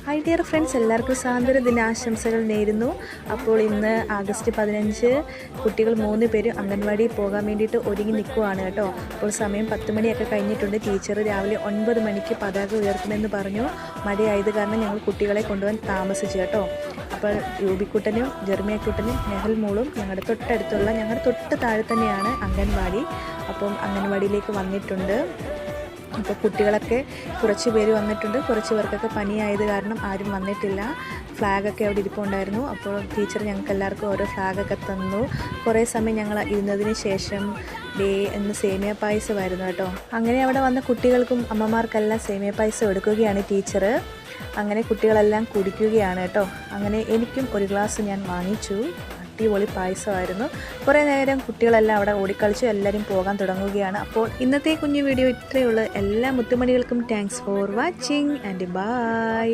Hi dear friends, എല്ലാവർക്കും സ്വാതന്ത്ര്യ ദിനാശംസകൾ നേരുന്നു. അപ്പോൾ ഇന്ന് ആഗസ്റ്റ് 15 കുട്ടികൾ 3 പേര് അംഗൻവാടിയിൽ പോകാൻ വേണ്ടിയിട്ട് ഒരുങ്ങി നിൽക്കുവാണ് കേട്ടോ. അപ്പോൾ സമയം 10 മണിയൊക്കെ കഴിഞ്ഞിട്ടുണ്ട്. ടീച്ചർ രാവിലെ 9 മണിക്ക് പതാക ഉയർത്തുമെന്ന് പറഞ്ഞു. മഴയായത് കാരണം ഞങ്ങൾ കുട്ടികളെ കൊണ്ടുപോകാൻ താമസിച്ചു കേട്ടോ. അപ്പോൾ രൂപിക്കുട്ടനും ജെർമിയക്കുട്ടനും നെഹൽ മോളും ഞങ്ങളുടെ തൊട്ട് താഴെ തന്നെയാണ് അംഗൻവാടി. അപ്പം അംഗൻവാടിയിലേക്ക് വന്നിട്ടുണ്ട്. അപ്പോൾ കുട്ടികളൊക്കെ കുറച്ച് പേര് വന്നിട്ടുണ്ട്, കുറച്ച് പേർക്കൊക്കെ പനിയായത് കാരണം ആരും വന്നിട്ടില്ല. ഫ്ലാഗൊക്കെ അവിടെ ഇരിപ്പുണ്ടായിരുന്നു. അപ്പോൾ ടീച്ചർ ഞങ്ങൾക്ക് എല്ലാവർക്കും ഓരോ ഫ്ലാഗൊക്കെ തന്നു. കുറേ സമയം ഞങ്ങൾ ഇരുന്നതിന് ശേഷം എന്ന് സേമിയ പായസമായിരുന്നു കേട്ടോ. അങ്ങനെ അവിടെ വന്ന കുട്ടികൾക്കും അമ്മമാർക്കെല്ലാം സേമിയ പായസം എടുക്കുകയാണ് ടീച്ചർ. അങ്ങനെ കുട്ടികളെല്ലാം കുടിക്കുകയാണ് കേട്ടോ. അങ്ങനെ എനിക്കും ഒരു ഗ്ലാസ് ഞാൻ വാങ്ങിച്ചു. അടിപൊളി പായസമായിരുന്നു. കുറേ നേരം കുട്ടികളെല്ലാം അവിടെ ഓടിക്കളിച്ചു. എല്ലാവരും പോകാൻ തുടങ്ങുകയാണ്. അപ്പോൾ ഇന്നത്തെ കുഞ്ഞു വീഡിയോ ഇത്രയേ ഉള്ളൂ. എല്ലാ മുത്തുമണികൾക്കും thanks for watching and by.